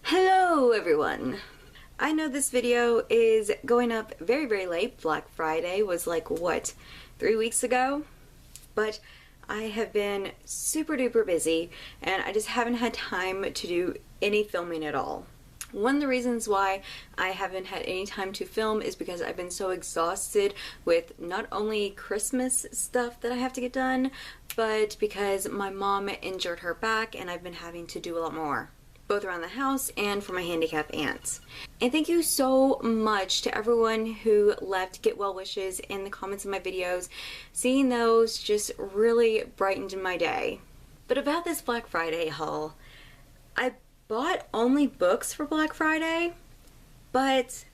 Hello everyone! I know this video is going up very late. Black Friday was like, what, 3 weeks ago? But I have been super duper busy and I just haven't had time to do any filming at all. One of the reasons why I haven't had any time to film is because I've been so exhausted with not only Christmas stuff that I have to get done, but because my mom injured her back and I've been having to do a lot more, both around the house and for my handicapped aunts. And thank you so much to everyone who left get well wishes in the comments of my videos. Seeing those just really brightened my day. But about this Black Friday haul, I bought only books for Black Friday, but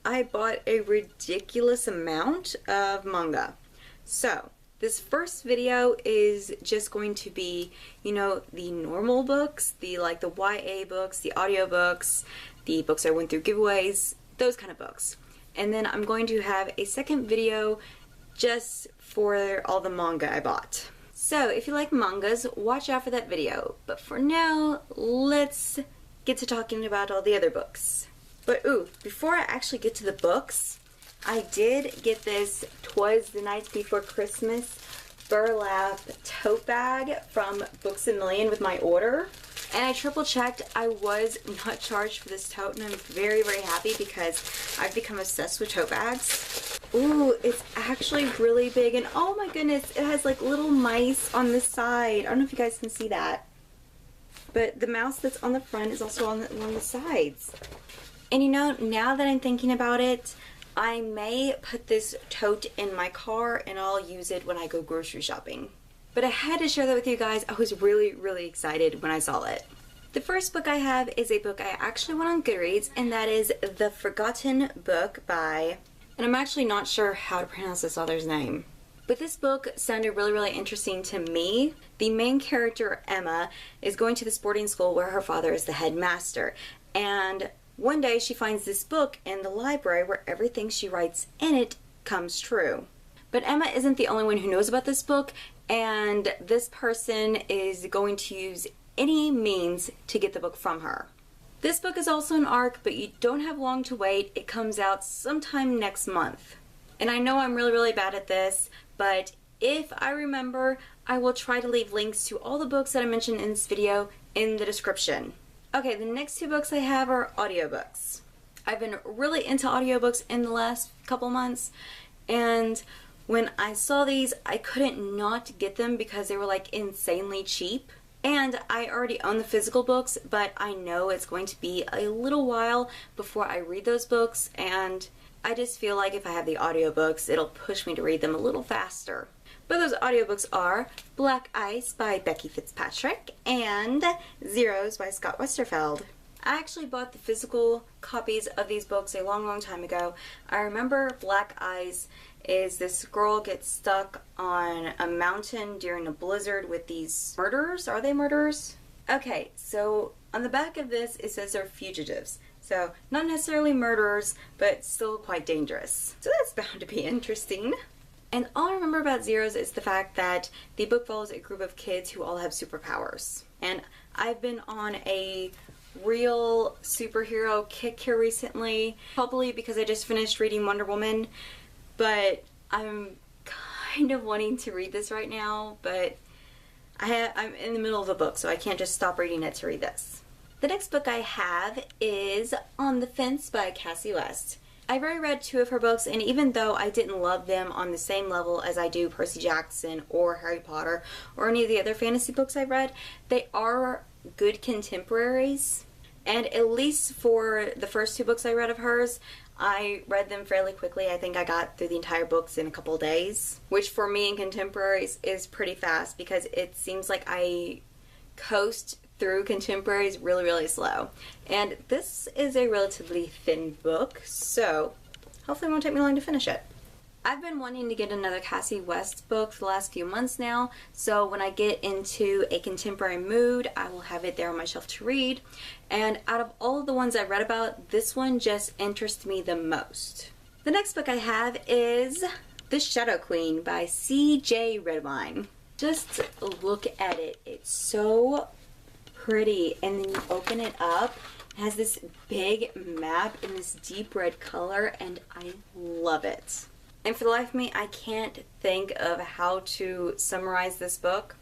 I bought a ridiculous amount of manga. So this first video is just going to be, you know, the normal books, the YA books, the audiobooks, the books I went through giveaways, those kind of books. And then I'm going to have a second video just for all the manga I bought. So if you like mangas, watch out for that video. But for now, let's get to talking about all the other books. But before I actually get to the books, I did get this Twas the Night Before Christmas burlap tote bag from Books A Million with my order. And I triple checked, I was not charged for this tote, and I'm very happy because I've become obsessed with tote bags. Ooh, it's actually really big, and oh my goodness, it has like little mice on the side. I don't know if you guys can see that, but the mouse that's on the front is also on the sides. And you know, now that I'm thinking about it, I may put this tote in my car and I'll use it when I go grocery shopping. But I had to share that with you guys. I was really excited when I saw it. The first book I have is a book I actually went on Goodreads, and that is The Forgotten Book by, and I'm actually not sure how to pronounce this author's name. But this book sounded really interesting to me. The main character, Emma, is going to this boarding school where her father is the headmaster. And one day she finds this book in the library where everything she writes in it comes true. But Emma isn't the only one who knows about this book, and this person is going to use any means to get the book from her. This book is also an ARC, but you don't have long to wait. It comes out sometime next month. And I know I'm really bad at this, but if I remember, I will try to leave links to all the books that I mentioned in this video in the description. Okay, the next two books I have are audiobooks. I've been really into audiobooks in the last couple months, and when I saw these, I couldn't not get them because they were like insanely cheap. And I already own the physical books, but I know it's going to be a little while before I read those books, and I just feel like if I have the audiobooks, it'll push me to read them a little faster. But those audiobooks are Black Ice by Becky Fitzpatrick and Zeros by Scott Westerfeld. I actually bought the physical copies of these books a long time ago. I remember Black Ice is this girl gets stuck on a mountain during a blizzard with these murderers. Are they murderers? Okay, so on the back of this it says they're fugitives. So not necessarily murderers, but still quite dangerous. So that's bound to be interesting. And all I remember about Zeros is the fact that the book follows a group of kids who all have superpowers. And I've been on a real superhero kick here recently, probably because I just finished reading Wonder Woman, but I'm kind of wanting to read this right now, but I'm in the middle of a book, so I can't just stop reading it to read this. The next book I have is On the Fence by Cassie West. I've already read two of her books, and even though I didn't love them on the same level as I do Percy Jackson or Harry Potter or any of the other fantasy books I've read, they are good contemporaries. And at least for the first two books I read of hers, I read them fairly quickly. I think I got through the entire books in a couple days, which for me in contemporaries is pretty fast because it seems like I coast through contemporaries really slow. And this is a relatively thin book, so hopefully it won't take me long to finish it. I've been wanting to get another Cassie West book for the last few months now, so when I get into a contemporary mood, I will have it there on my shelf to read. And out of all of the ones I've read about, this one just interests me the most. The next book I have is The Shadow Queen by C.J. Redwine. Just look at it. It's so pretty, and then you open it up It has this big map in this deep red color, and I love it. And for the life of me, I can't think of how to summarize this book.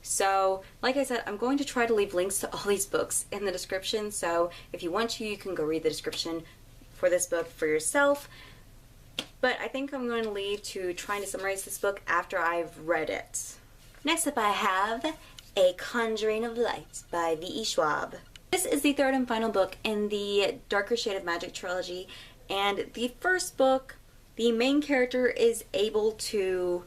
So, like I said, I'm going to try to leave links to all these books in the description, so if you want to, you can go read the description for this book for yourself. But I think I'm going to leave to trying to summarize this book after I've read it. Next up I have A Conjuring of Light by V.E. Schwab. This is the third and final book in the Darker Shade of Magic trilogy, and the first book, the main character is able to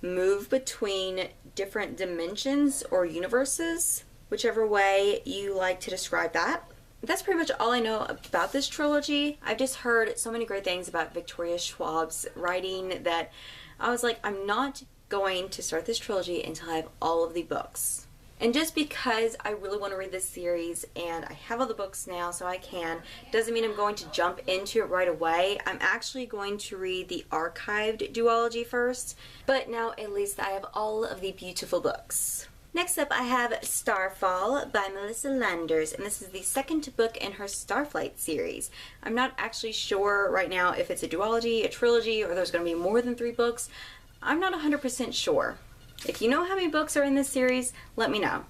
move between different dimensions or universes, whichever way you like to describe that. That's pretty much all I know about this trilogy. I've just heard so many great things about Victoria Schwab's writing that I was like, I'm not going to start this trilogy until I have all of the books. And just because I really want to read this series and I have all the books now so I can, doesn't mean I'm going to jump into it right away. I'm actually going to read the archived duology first, but now at least I have all of the beautiful books. Next up I have Starfall by Melissa Landers, and this is the second book in her Starflight series. I'm not actually sure right now if it's a duology, a trilogy, or there's going to be more than 3 books. I'm not 100% sure. If you know how many books are in this series, let me know.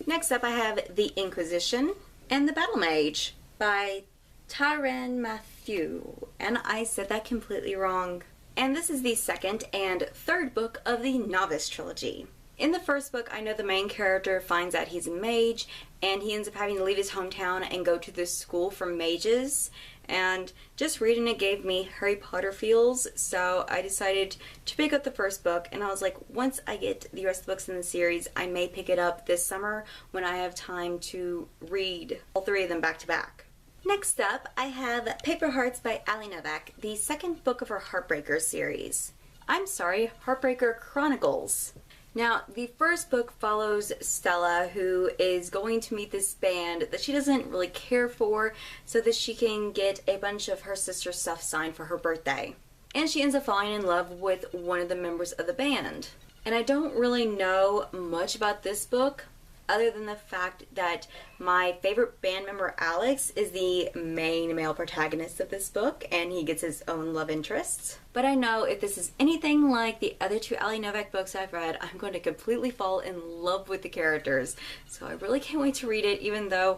Next up I have The Inquisition and The Battle Mage by Taran Matthew, and I said that completely wrong. And this is the second and third book of the Novice trilogy. In the first book, I know the main character finds out he's a mage, and he ends up having to leave his hometown and go to this school for mages. And just reading it gave me Harry Potter feels, so I decided to pick up the first book, and I was like, once I get the rest of the books in the series, I may pick it up this summer when I have time to read all 3 of them back to back. Next up, I have Paper Hearts by Ali Novak, the second book of her Heartbreaker series. Heartbreaker Chronicles. Now, the first book follows Stella, who is going to meet this band that she doesn't really care for so that she can get a bunch of her sister's stuff signed for her birthday. And she ends up falling in love with one of the members of the band. And I don't really know much about this book, other than the fact that my favorite band member, Alex, is the main male protagonist of this book, and he gets his own love interests. But I know if this is anything like the other 2 Ali Novak books I've read, I'm going to completely fall in love with the characters. So I really can't wait to read it, even though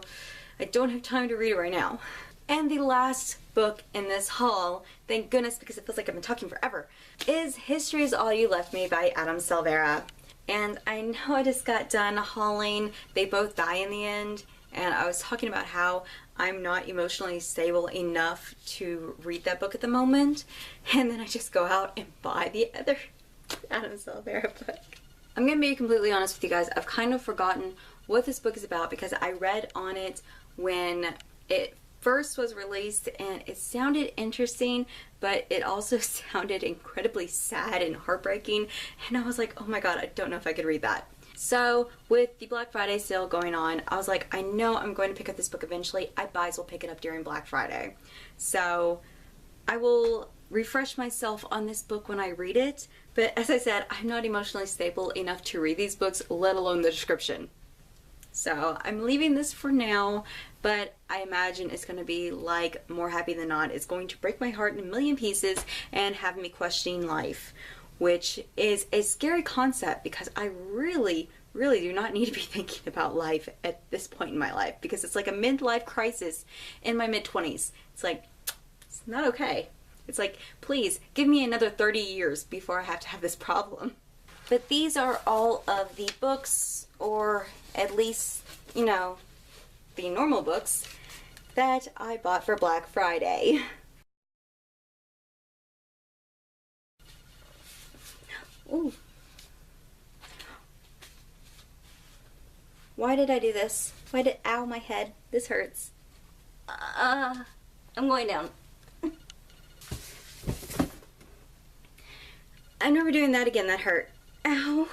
I don't have time to read it right now. And the last book in this haul, thank goodness because it feels like I've been talking forever, is History Is All You Left Me by Adam Silvera. And I know I just got done hauling They Both Die in the End, and I was talking about how I'm not emotionally stable enough to read that book at the moment, and then I just go out and buy the other Adam Silvera book. I'm going to be completely honest with you guys, I've kind of forgotten what this book is about because I read on it when it first was released and it sounded interesting, but it also sounded incredibly sad and heartbreaking, and I was like, oh my god, I don't know if I could read that. So with the Black Friday sale going on, I was like, I know I'm going to pick up this book eventually. I might as well pick it up during Black Friday. So I will refresh myself on this book when I read it, but as I said, I'm not emotionally stable enough to read these books, let alone the description. So I'm leaving this for now, but I imagine it's going to be like More Happy Than Not. It's going to break my heart in a million pieces and have me questioning life, which is a scary concept because I really do not need to be thinking about life at this point in my life because it's like a midlife crisis in my mid-20s. It's like, it's not okay. It's like, please give me another 30 years before I have to have this problem. But these are all of the books, or at least, you know, the normal books that I bought for Black Friday. Ooh. Why did I do this? Ow, my head. This hurts. I'm going down. I'm never doing that again, that hurt. Ow.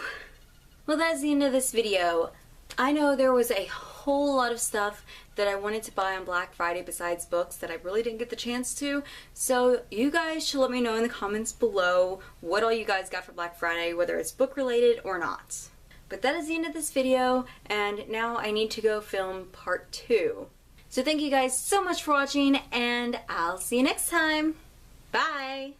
Well, that's the end of this video. I know there was a whole lot of stuff that I wanted to buy on Black Friday besides books that I really didn't get the chance to, so you guys should let me know in the comments below what all you guys got for Black Friday, whether it's book related or not. But that is the end of this video, and now I need to go film part 2. So thank you guys so much for watching, and I'll see you next time. Bye!